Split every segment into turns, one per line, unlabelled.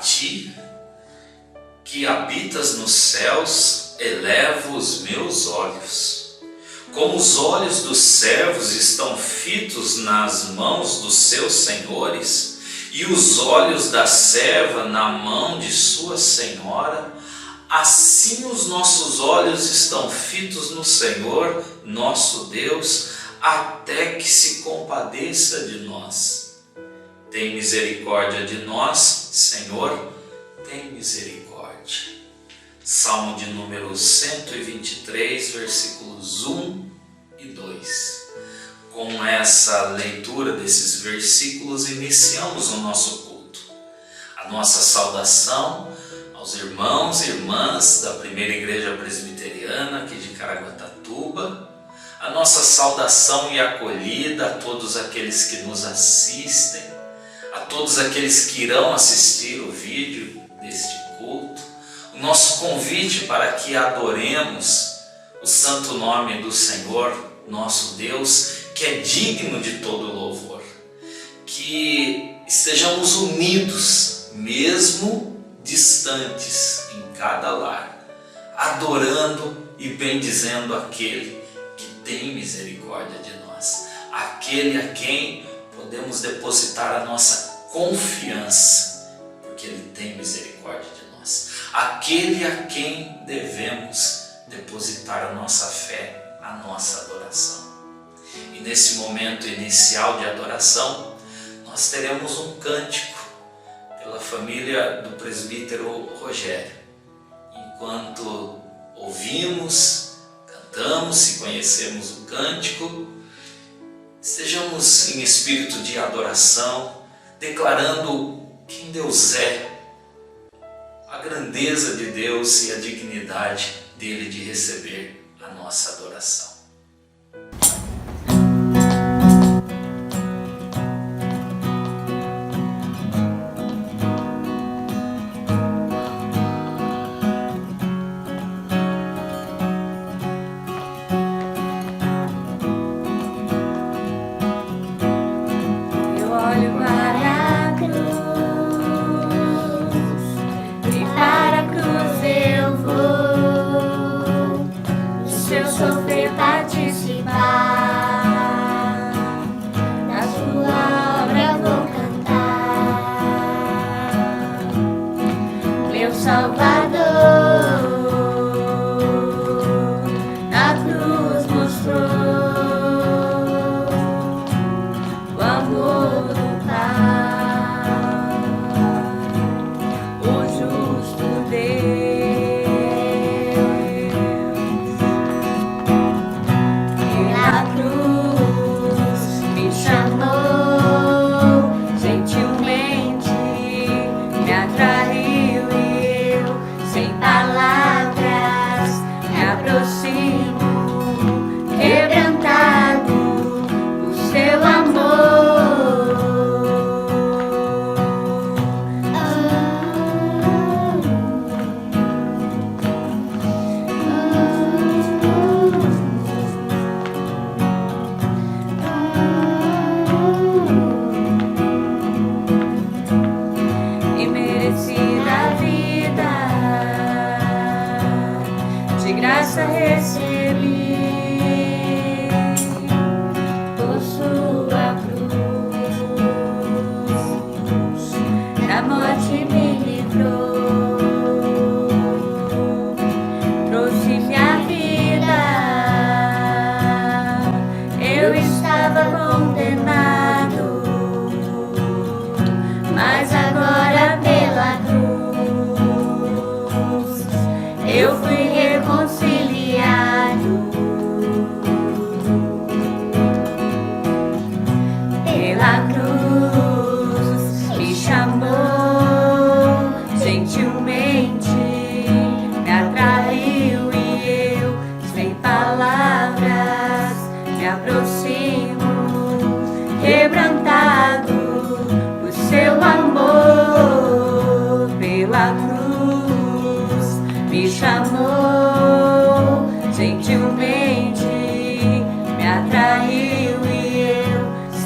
ti, que habitas nos céus, elevo os meus olhos. Como os olhos dos servos estão fitos nas mãos dos seus senhores, e os olhos da serva na mão de sua senhora, assim os nossos olhos estão fitos no Senhor, nosso Deus, até que se compadeça de nós. Tem misericórdia de nós, Senhor, tem misericórdia. Salmo de número 123, versículos 1 e 2. Com essa leitura desses versículos, iniciamos o nosso culto. A nossa saudação aos irmãos e irmãs da Primeira Igreja Presbiteriana aqui de Caraguatatuba, a nossa saudação e acolhida a todos aqueles que nos assistem, a todos aqueles que irão assistir o vídeo deste culto, o nosso convite para que adoremos o santo nome do Senhor, nosso Deus, que é digno de todo louvor, que estejamos unidos, mesmo distantes em cada lar, adorando e bendizendo aquele que tem misericórdia de nós, aquele a quem podemos depositar a nossa confiança, porque ele tem misericórdia de nós, aquele a quem devemos depositar a nossa fé, a nossa adoração. E nesse momento inicial de adoração, nós teremos um cântico pela família do presbítero Rogério. Enquanto ouvimos, cantamos e conhecemos o cântico, estejamos em espírito de adoração, declarando quem Deus é, a grandeza de Deus e a dignidade dele de receber a nossa adoração.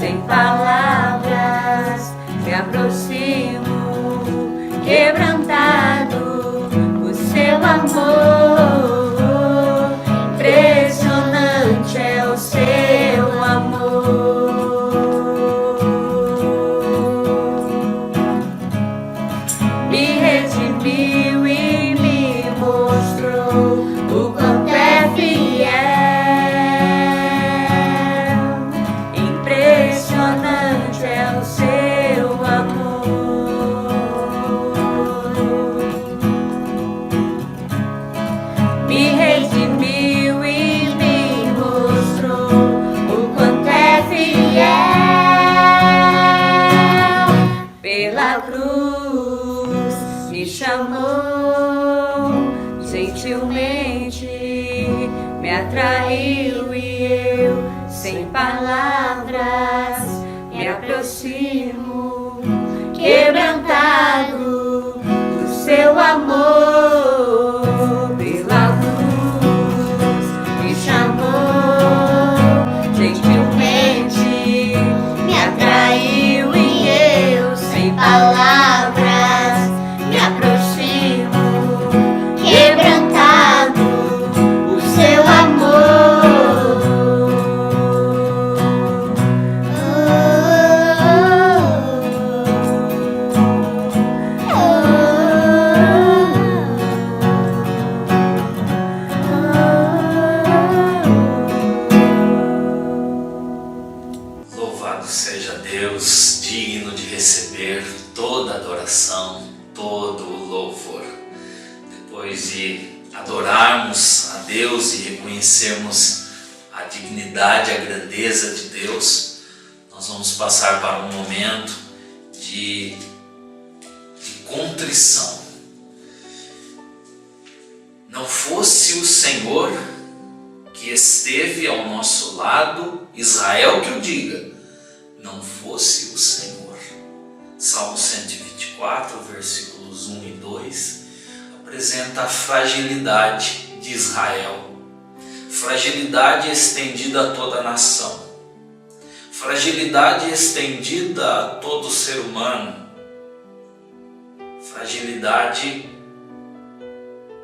Sem palavras me aproximo, o quanto é fiel. Impressionante é o seu amor. Me redimiu e me mostrou o quanto é fiel. Pela cruz me chamou, gentilmente me atraiu e eu, sem palavras, me aproximo, quebrantado do seu amor. Pela cruz me chamou, gentilmente me atraiu e eu, sem palavras, me aproximo, quebrantado o seu amor.
Louvado seja Deus, digno de receber toda adoração, todo o louvor. Depois de adorarmos a Deus e reconhecermos a dignidade, a grandeza de Deus, nós vamos passar para um momento de contrição. Não fosse o Senhor que esteve ao nosso lado, Israel que o diga, não fosse o Senhor. Salmo 124, versículos 1 e 2, apresenta a fragilidade de Israel, fragilidade estendida a toda a nação, fragilidade estendida a todo ser humano, fragilidade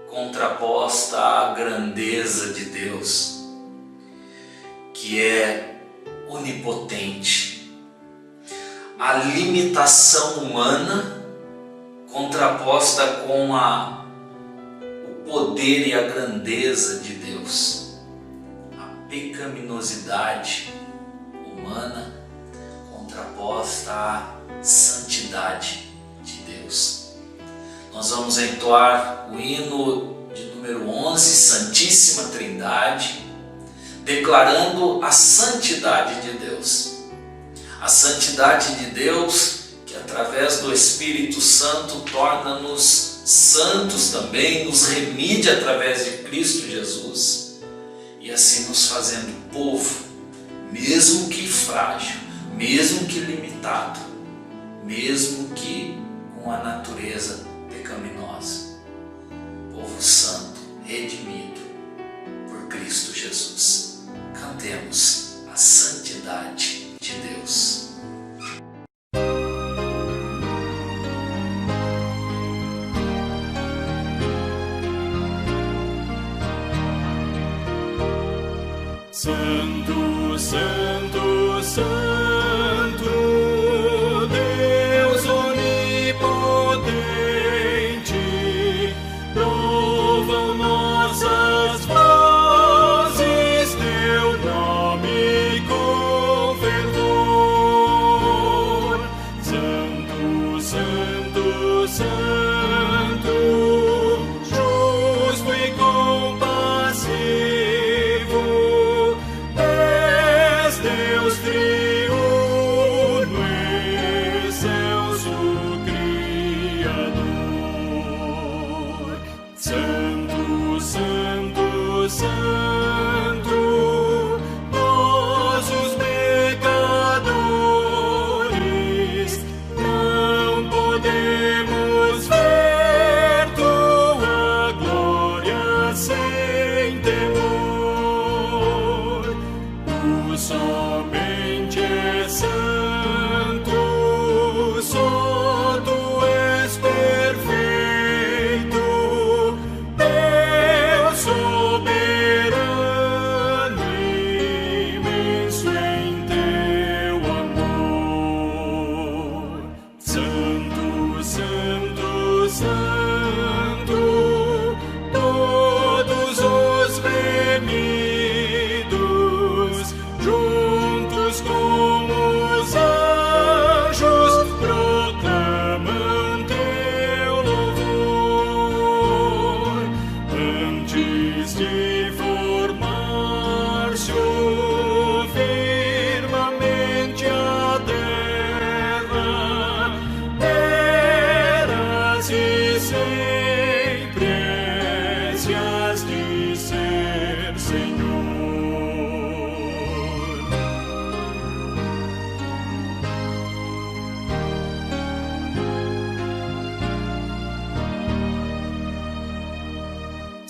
contraposta à grandeza de Deus, que é onipotente. A limitação humana contraposta com o poder e a grandeza de Deus. A pecaminosidade humana contraposta à santidade de Deus. Nós vamos entoar o hino de número 11, Santíssima Trindade, declarando a santidade de Deus. A santidade de Deus que através do Espírito Santo torna-nos santos também, nos remide através de Cristo Jesus e assim nos fazendo povo, mesmo que frágil, mesmo que limitado, mesmo que com a natureza pecaminosa. Povo santo, redimido por Cristo Jesus. Cantemos a santidade de Deus.
Santo, Santo, Santo, Deus onipotente, louvam nossas vozes teu nome com fervor. Santo, Santo, Santo, justo e compassivo, Deus triunfante,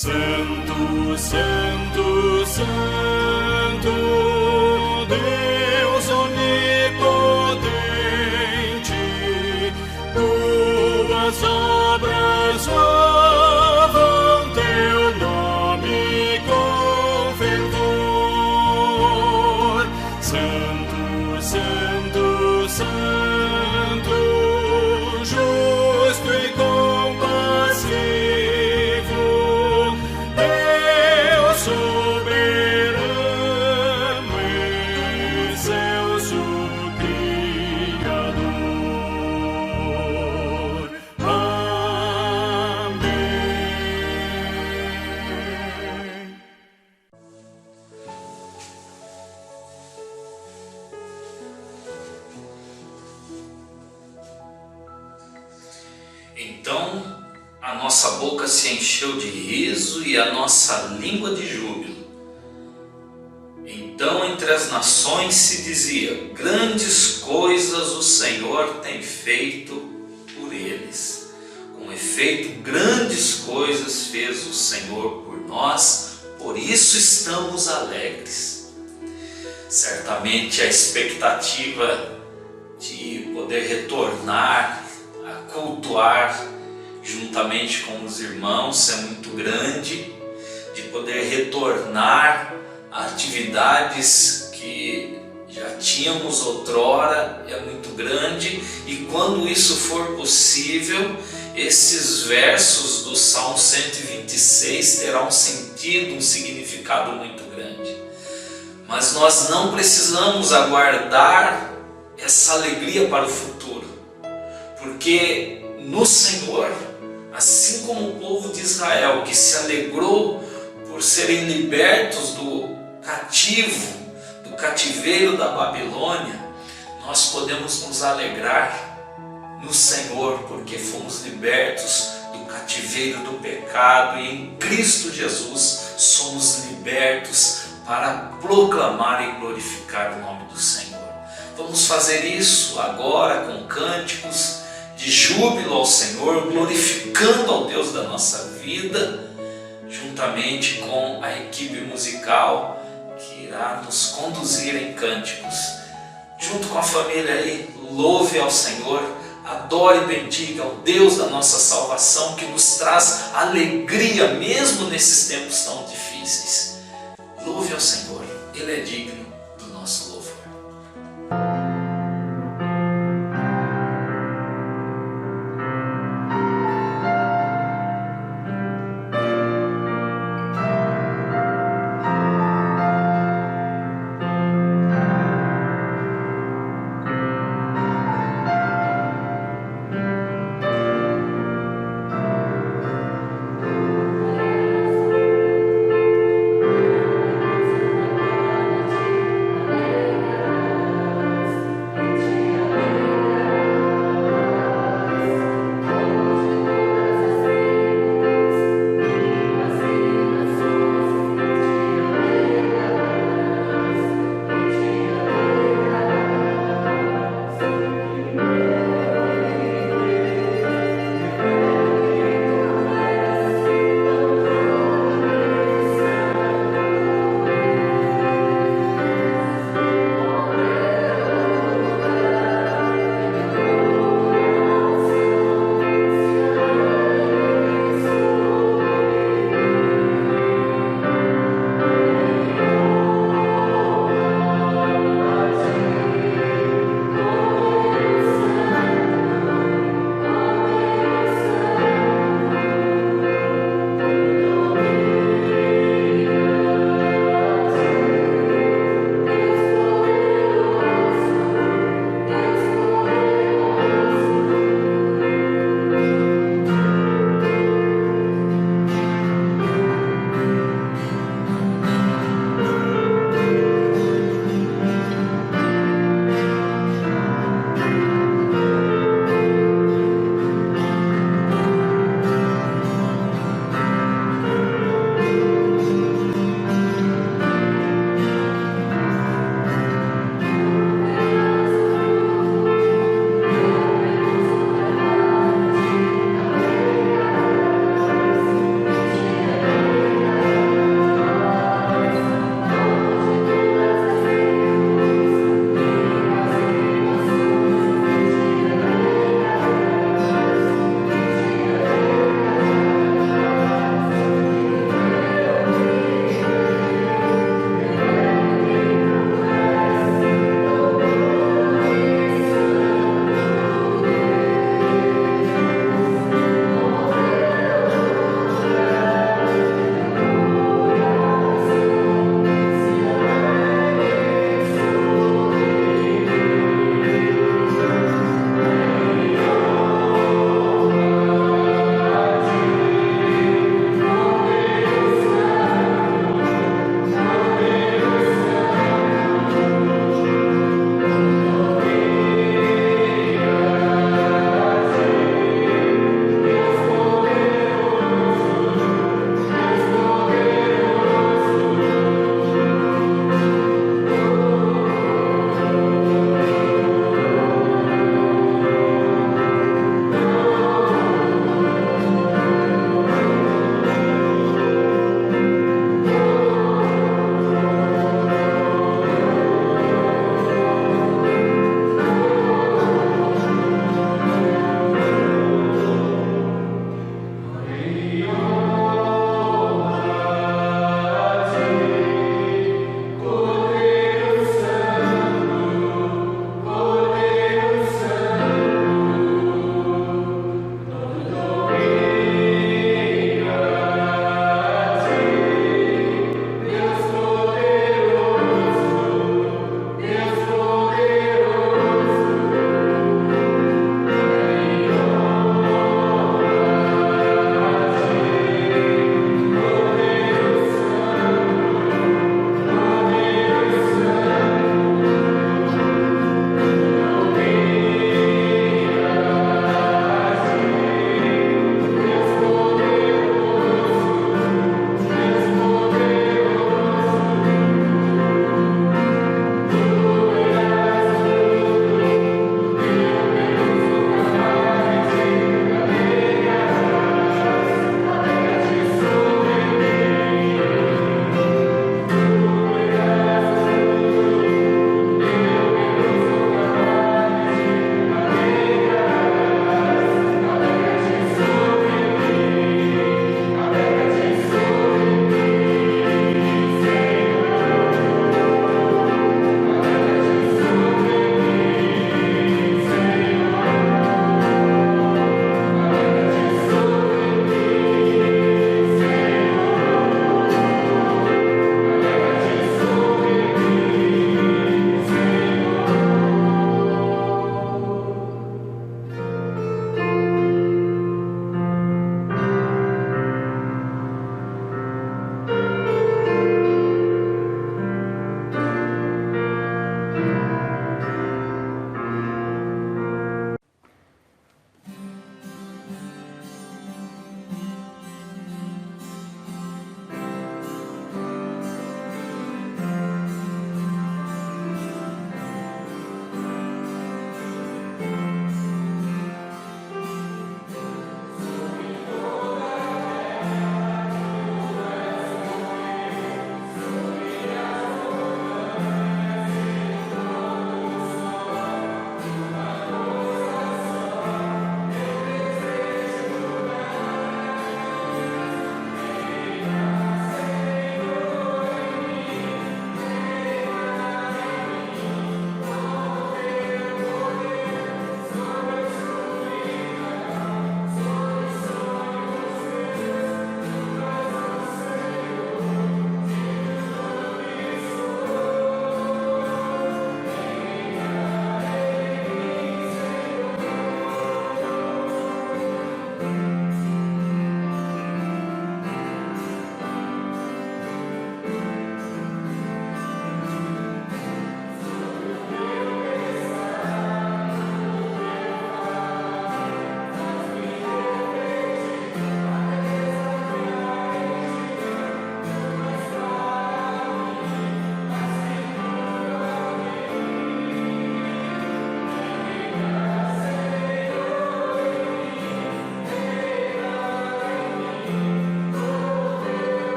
Santo, Santo, Santo, Deus onipotente, tuas obras louvam teu nome com fervor. Santo, Santo, Santo, justo e compassivo, Deus soberano, excelso Criador. Amém.
Então a nossa boca se encheu de riso e a nossa língua de júbilo. Então entre as nações se dizia: grandes coisas o Senhor tem feito por eles. Com efeito, grandes coisas fez o Senhor por nós, por isso estamos alegres. Certamente a expectativa de poder retornar a cultuar juntamente com os irmãos é muito grande, de poder retornar a atividades que já tínhamos outrora é muito grande, e quando isso for possível, esses versos do Salmo 126 terão um sentido, um significado muito grande. Mas nós não precisamos aguardar essa alegria para o futuro, porque no Senhor, assim como o povo de Israel que se alegrou por serem libertos do cativeiro da Babilônia, nós podemos nos alegrar no Senhor, porque fomos libertos do cativeiro do pecado e em Cristo Jesus somos libertos para proclamar e glorificar o nome do Senhor. Vamos fazer isso agora com cânticos de júbilo ao Senhor, glorificando ao Deus da nossa vida, juntamente com a equipe musical que irá nos conduzir em cânticos. Junto com a família aí, louve ao Senhor, adore e bendiga ao Deus da nossa salvação, que nos traz alegria mesmo nesses tempos tão difíceis. Louve ao Senhor, Ele é digno do nosso louvor.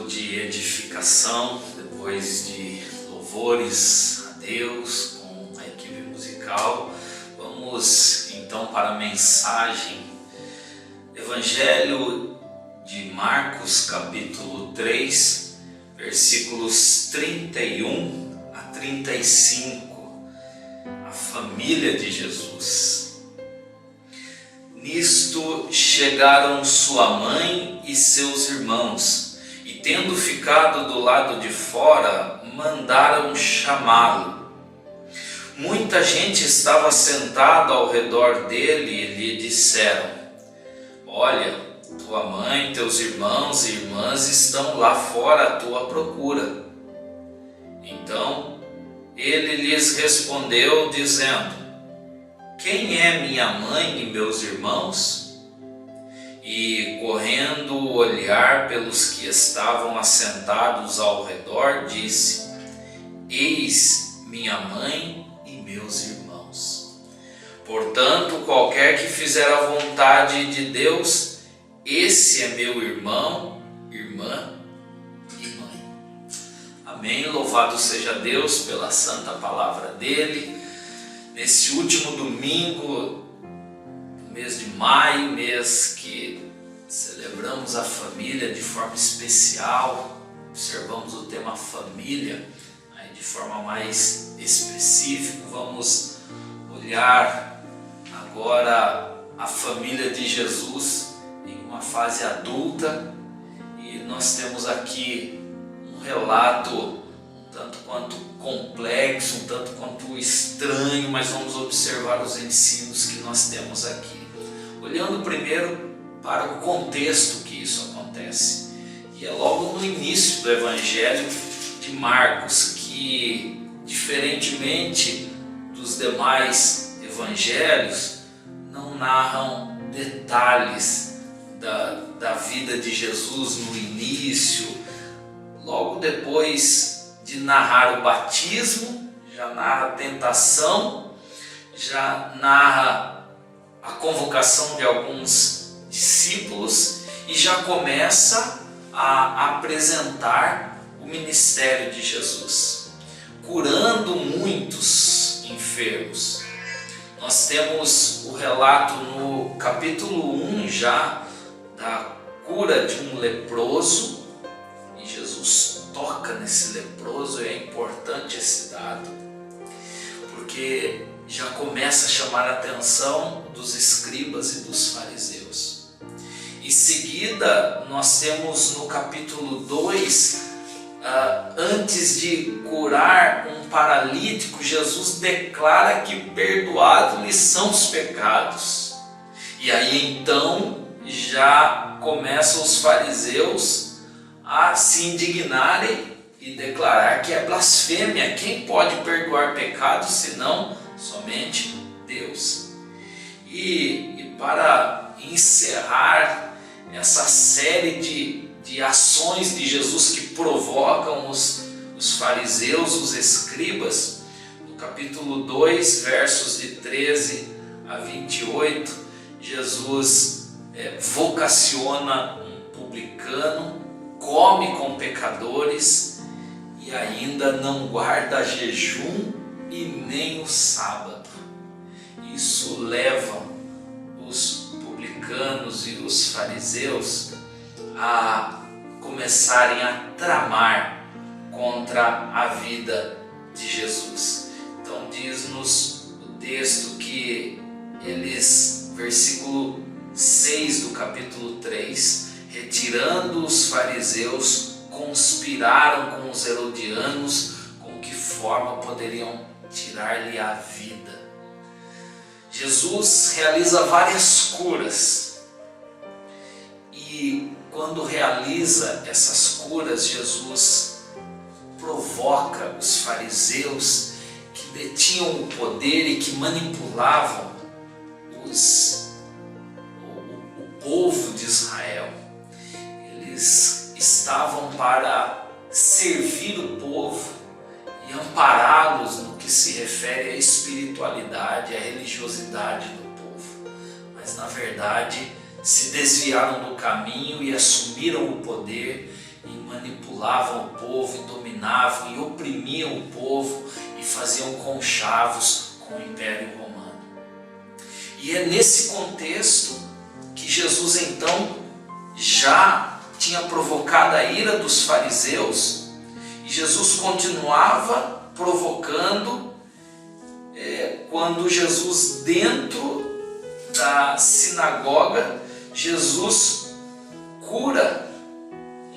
momento de edificação, depois de louvores a Deus com a equipe musical. Vamos então para a mensagem. Evangelho de Marcos, capítulo 3, versículos 31 a 35. A família de Jesus. Nisto chegaram sua mãe e seus irmãos, e tendo ficado do lado de fora, mandaram chamá-lo. Muita gente estava sentada ao redor dele e lhe disseram: Olha, tua mãe, teus irmãos e irmãs estão lá fora à tua procura. Então ele lhes respondeu, dizendo: Quem é minha mãe e meus irmãos? E, correndo olhar pelos que estavam assentados ao redor, disse: Eis minha mãe e meus irmãos. Portanto, qualquer que fizer a vontade de Deus, esse é meu irmão, irmã e mãe. Amém. Louvado seja Deus pela santa palavra dele. Nesse último domingo do mês de maio, mês que celebramos a família de forma especial, observamos o tema família aí de forma mais específica. Vamos olhar agora a família de Jesus em uma fase adulta, e nós temos aqui um relato tanto quanto complexo, um tanto quanto estranho, mas vamos observar os ensinos que nós temos aqui. Olhando primeiro para o contexto que isso acontece. E é logo no início do Evangelho de Marcos, que, diferentemente dos demais evangelhos, não narram detalhes da vida de Jesus no início. Logo depois de narrar o batismo, já narra a tentação, já narra a convocação de alguns discípulos e já começa a apresentar o ministério de Jesus, curando muitos enfermos. Nós temos o relato no capítulo 1 já da cura de um leproso, e Jesus toca nesse leproso. E é importante esse dado, porque já começa a chamar a atenção dos escribas e dos fariseus. Em seguida, nós temos no capítulo 2, antes de curar um paralítico, Jesus declara que perdoados lhe são os pecados. E aí então já começam os fariseus a se indignarem e declarar que é blasfêmia. Quem pode perdoar pecados senão somente Deus? E para encerrar essa série de ações de Jesus que provocam os fariseus, os escribas, no capítulo 2, versos de 13 a 28, Jesus vocaciona um publicano, come com pecadores e ainda não guarda jejum e nem o sábado. Isso leva os publicanos e os fariseus a começarem a tramar contra a vida de Jesus. Então diz-nos o texto que eles, versículo 6 do capítulo 3, retirando os fariseus, conspiraram com os herodianos com que forma poderiam tirar-lhe a vida. Jesus realiza várias curas, e quando realiza essas curas, Jesus provoca os fariseus que detinham o poder e que manipulavam o povo de Israel. Eles estavam para servir o povo e ampará-los no que se refere à espiritualidade, à religiosidade do povo. Mas na verdade se desviaram do caminho e assumiram o poder e manipulavam o povo, e dominavam e oprimiam o povo e faziam conchavos com o Império Romano. E é nesse contexto que Jesus então já tinha provocado a ira dos fariseus, e Jesus continuava provocando quando Jesus, dentro da sinagoga, Jesus cura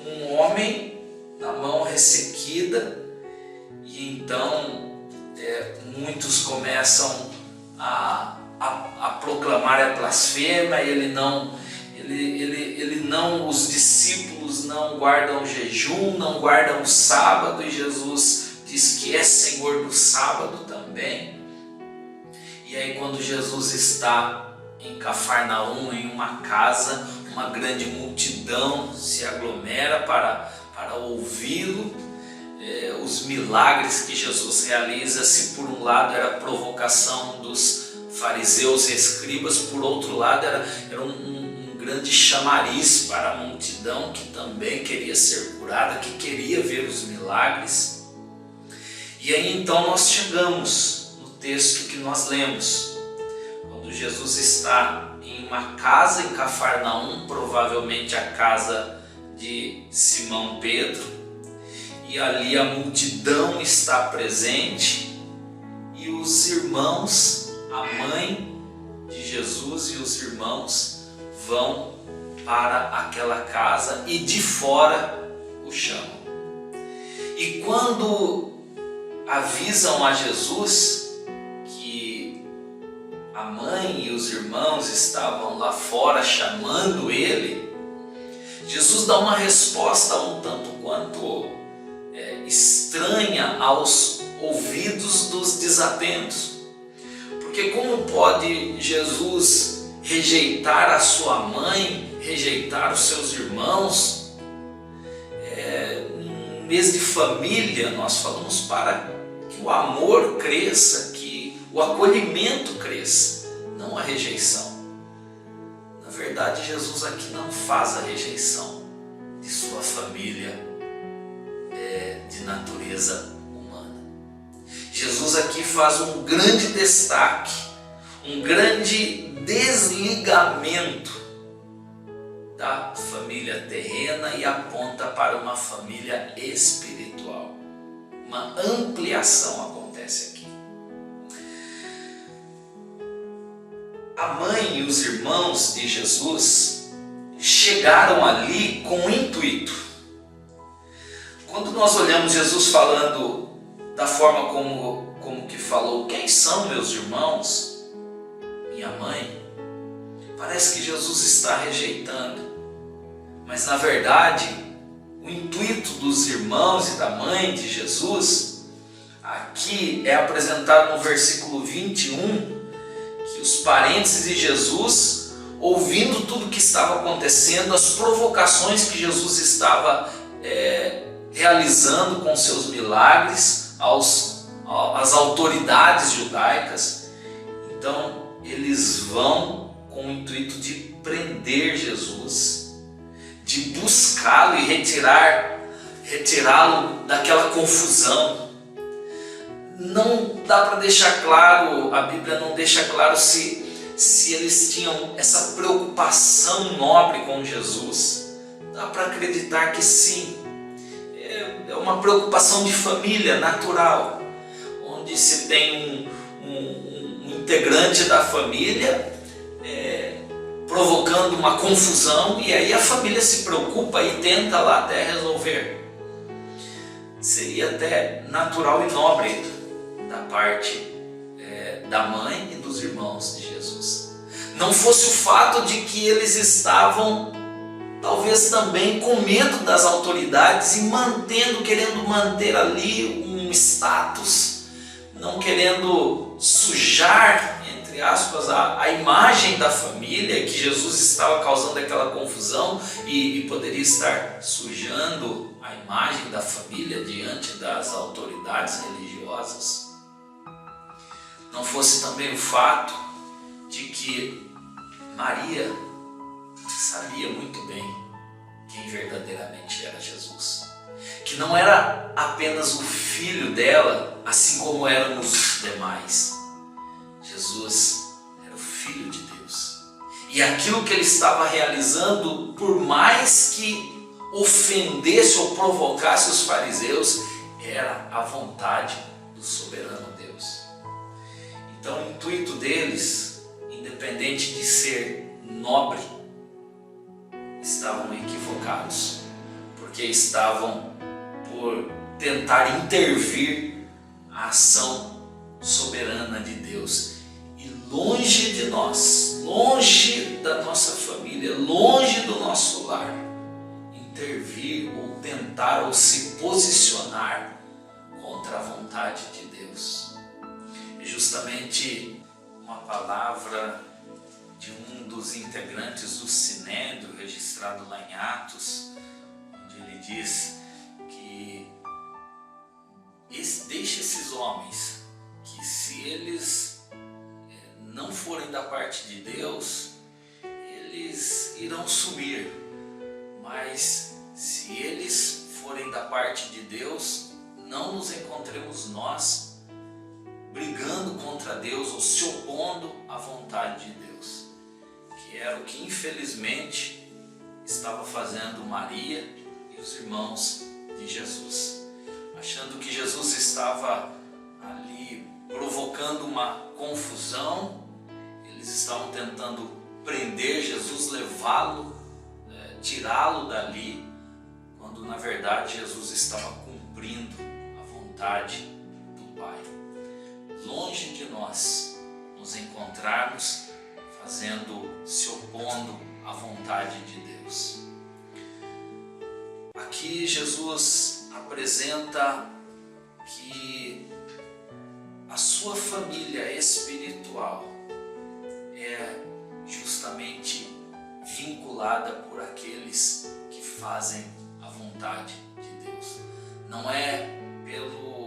um homem na mão ressequida, e então muitos começam a proclamar a blasfêmia. Os discípulos não guardam o jejum, não guardam o sábado, e Jesus diz que é Senhor do sábado também. E aí, quando Jesus está em Cafarnaum, em uma casa, uma grande multidão se aglomera para ouvi-lo. Os milagres que Jesus realiza, se por um lado era provocação dos fariseus e escribas, por outro lado era um grande chamariz para a multidão que também queria ser curada, que queria ver os milagres. E aí então nós chegamos no texto que nós lemos, quando Jesus está em uma casa em Cafarnaum, provavelmente a casa de Simão Pedro, e ali a multidão está presente, e os irmãos, a mãe de Jesus e os irmãos vão para aquela casa e de fora o chamam. E quando avisam a Jesus que a mãe e os irmãos estavam lá fora chamando ele, Jesus dá uma resposta um tanto quanto estranha aos ouvidos dos desatentos. Porque como pode Jesus rejeitar a sua mãe, rejeitar os seus irmãos? Um mês de família, nós falamos para que o amor cresça, que o acolhimento cresça, não a rejeição. Na verdade, Jesus aqui não faz a rejeição de sua família de natureza humana. Jesus aqui faz um grande destaque, um grande desligamento da família terrena e aponta para uma família espiritual. Uma ampliação acontece aqui. A mãe e os irmãos de Jesus chegaram ali com um intuito. Quando nós olhamos Jesus falando da forma como que falou, quem são meus irmãos, minha mãe, parece que Jesus está rejeitando. Mas na verdade, o intuito dos irmãos e da mãe de Jesus aqui é apresentado no versículo 21, que os parentes de Jesus, ouvindo tudo o que estava acontecendo, as provocações que Jesus estava realizando com seus milagres às autoridades judaicas, então eles vão com o intuito de prender Jesus, de buscá-lo e retirá-lo daquela confusão. Não dá para deixar claro, a Bíblia não deixa claro se eles tinham essa preocupação nobre com Jesus. Dá para acreditar que sim, é uma preocupação de família natural, onde se tem um integrante da família provocando uma confusão, e aí a família se preocupa e tenta lá até resolver. Seria até natural e nobre da parte da mãe e dos irmãos de Jesus. Não fosse o fato de que eles estavam talvez também com medo das autoridades e querendo manter ali um status, não querendo sujar, entre aspas, a imagem da família, que Jesus estava causando aquela confusão e poderia estar sujando a imagem da família diante das autoridades religiosas. Não fosse também o fato de que Maria sabia muito bem quem verdadeiramente era Jesus. Que não era apenas o filho dela, assim como eram os demais. Jesus era o Filho de Deus. E aquilo que ele estava realizando, por mais que ofendesse ou provocasse os fariseus, era a vontade do soberano Deus. Então o intuito deles, independente de ser nobre, estavam equivocados, porque estavam por tentar intervir a ação soberana de Deus. E longe de nós, longe da nossa família, longe do nosso lar, intervir ou tentar ou se posicionar contra a vontade de Deus. E justamente uma palavra de um dos integrantes do Sinédrio, registrado lá em Atos, onde ele diz que deixe esses homens, que se eles não forem da parte de Deus, eles irão sumir, mas se eles forem da parte de Deus, não nos encontremos nós brigando contra Deus ou se opondo à vontade de Deus, que era o que infelizmente estava fazendo Maria e os irmãos de Jesus, achando que Jesus estava ali provocando uma confusão. Eles estavam tentando prender Jesus, levá-lo, tirá-lo dali, quando na verdade Jesus estava cumprindo a vontade do Pai. Longe de nós nos encontrarmos se opondo à vontade de Deus. Aqui Jesus apresenta que a sua família espiritual é justamente vinculada por aqueles que fazem a vontade de Deus. Não é pelo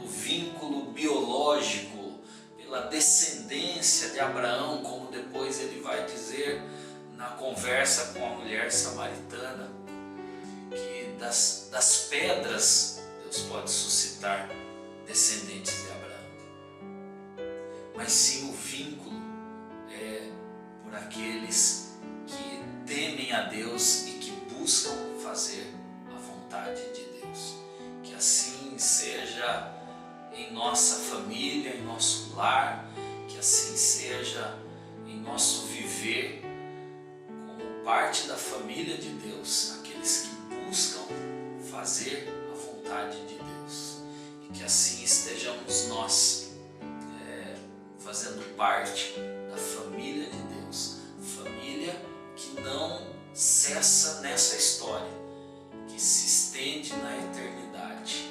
vínculo biológico, pela descendência de Abraão, como depois ele vai dizer na conversa com a mulher samaritana, que das pedras Deus pode suscitar descendentes de Abraão. Mas sim, o vínculo é por aqueles que temem a Deus e que buscam fazer a vontade de Deus. Que assim seja em nossa família, em nosso lar, que assim seja em nosso viver como parte da família de Deus, aqueles que buscam fazer a vontade de Deus, e que assim estejamos nós fazendo parte da família de Deus, família que não cessa nessa história, que se estende na eternidade.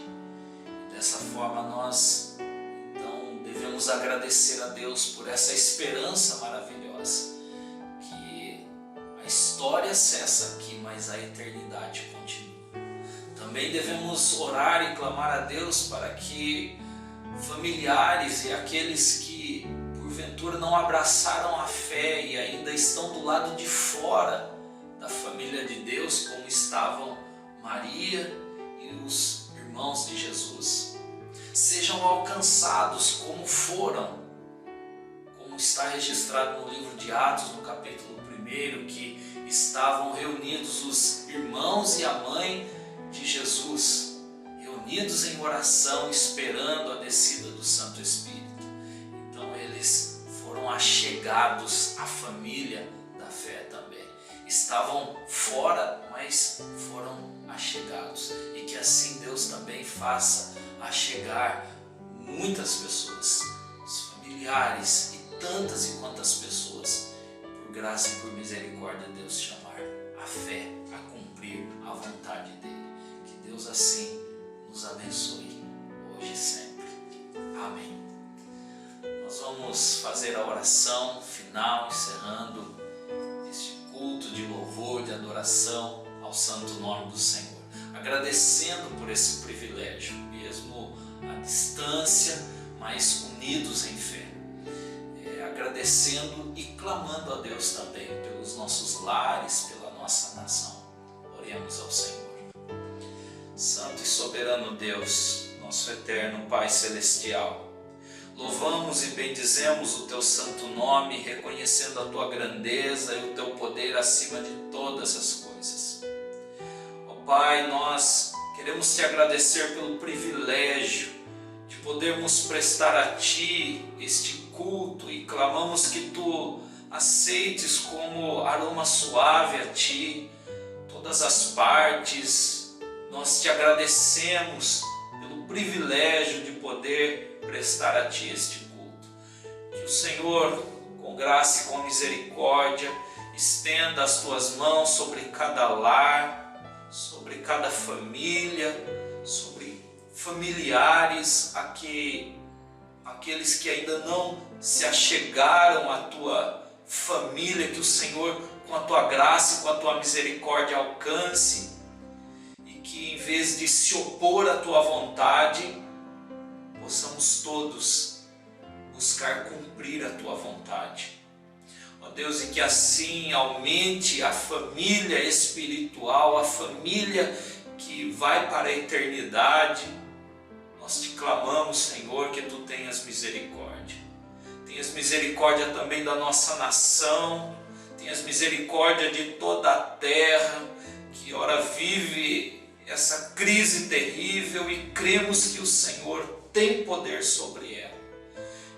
Dessa forma nós então devemos agradecer a Deus por essa esperança maravilhosa, que a história cessa aqui, mas a eternidade continua. Também devemos orar e clamar a Deus para que familiares e aqueles que porventura não abraçaram a fé e ainda estão do lado de fora da família de Deus, como estavam Maria e os irmãos de Jesus, sejam alcançados como foram, como está registrado no livro de Atos, no capítulo 1, que estavam reunidos os irmãos e a mãe de Jesus, reunidos em oração, esperando a descida do Santo Espírito. Então eles foram achegados à família da fé também. Estavam fora, mas foram achegados. E que assim Deus também faça achegar muitas pessoas, os familiares e tantas e quantas pessoas, por graça e por misericórdia, Deus chamar a fé, a cumprir a vontade dEle. Que Deus assim nos abençoe, hoje e sempre. Amém. Nós vamos fazer a oração final, encerrando este culto de louvor, de adoração ao santo nome do Senhor, agradecendo por esse privilégio, mesmo à distância, mas unidos em fé, agradecendo e clamando a Deus também pelos nossos lares, pela nossa nação. Oremos ao Senhor. Santo e soberano Deus, nosso eterno Pai Celestial, louvamos e bendizemos o Teu santo nome, reconhecendo a Tua grandeza e o Teu poder acima de todas as coisas. Ó Pai, nós queremos Te agradecer pelo privilégio de podermos prestar a Ti este culto e clamamos que Tu aceites como aroma suave a Ti todas as partes. Nós Te agradecemos pelo privilégio de poder prestar a Ti este culto. Que o Senhor, com graça e com misericórdia, estenda as Tuas mãos sobre cada lar, sobre cada família, sobre familiares, aqueles que ainda não se achegaram à Tua família, que o Senhor, com a Tua graça e com a Tua misericórdia, alcance, e que em vez de se opor à Tua vontade, possamos todos buscar cumprir a Tua vontade. Ó Deus, e que assim aumente a família espiritual, a família que vai para a eternidade. Nós Te clamamos, Senhor, que Tu tenhas misericórdia. Tenhas misericórdia também da nossa nação, tenhas misericórdia de toda a terra, que ora vive essa crise terrível e cremos que o Senhor tem poder sobre ela.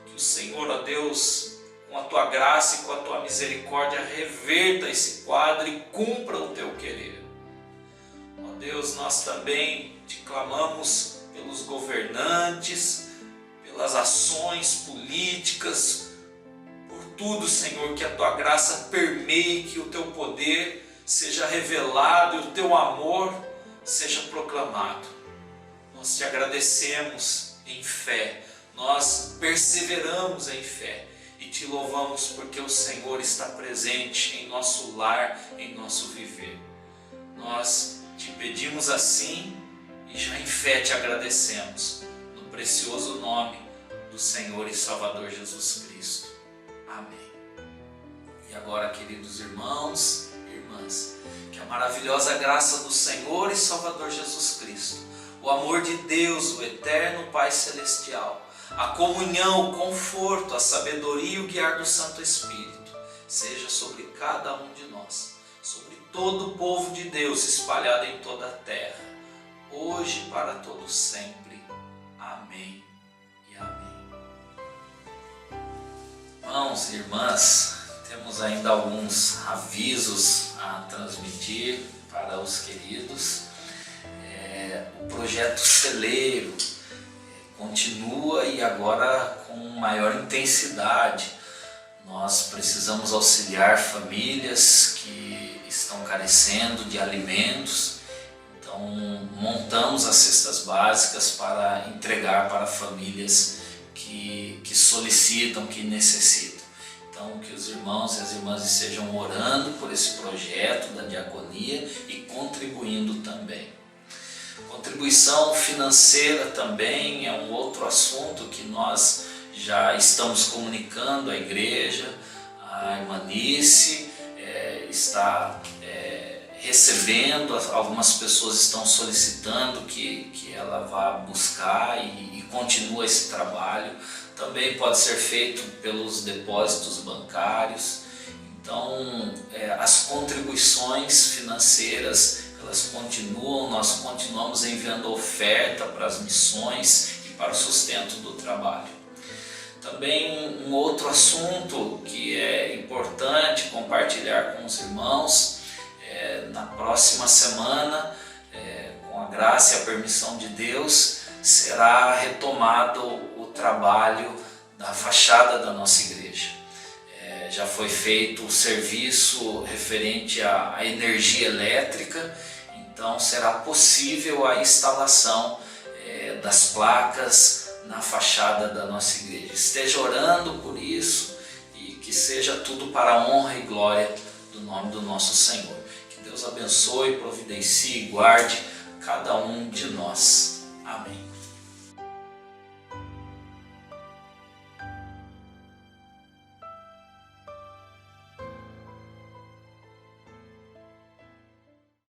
Que o Senhor, ó Deus, com a Tua graça e com a Tua misericórdia, reverta esse quadro e cumpra o Teu querer. Ó Deus, nós também Te clamamos pelos governantes, pelas ações políticas, por tudo, Senhor, que a Tua graça permeie, que o Teu poder seja revelado e o Teu amor seja proclamado. Nós Te agradecemos em fé, nós perseveramos em fé e Te louvamos porque o Senhor está presente em nosso lar, em nosso viver. Nós Te pedimos assim e já em fé Te agradecemos, no precioso nome do Senhor e Salvador Jesus Cristo. Amém. E agora, queridos irmãos e irmãs, que a maravilhosa graça do Senhor e Salvador Jesus Cristo, o amor de Deus, o eterno Pai Celestial, a comunhão, o conforto, a sabedoria e o guiar do Santo Espírito, seja sobre cada um de nós, sobre todo o povo de Deus espalhado em toda a terra, hoje e para todos sempre. Amém e amém. Irmãos e irmãs, temos ainda alguns avisos a transmitir para os queridos. O projeto Celeiro continua e agora com maior intensidade. Nós precisamos auxiliar famílias que estão carecendo de alimentos. Então montamos as cestas básicas para entregar para famílias que solicitam, que necessitam. Então que os irmãos e as irmãs estejam orando por esse projeto da diaconia e contribuindo também. Contribuição financeira também é um outro assunto que nós já estamos comunicando à igreja. A irmanice está recebendo, algumas pessoas estão solicitando que ela vá buscar e continua esse trabalho. Também pode ser feito pelos depósitos bancários. Então as contribuições financeiras elas continuam, nós continuamos enviando oferta para as missões e para o sustento do trabalho. Também um outro assunto que é importante compartilhar com os irmãos, na próxima semana, com a graça e a permissão de Deus, será retomado o trabalho da fachada da nossa igreja. Já foi feito o serviço referente à energia elétrica, então será possível a instalação das placas na fachada da nossa igreja. Esteja orando por isso e que seja tudo para a honra e glória do nome do nosso Senhor. Que Deus abençoe, providencie e guarde cada um de nós. Amém.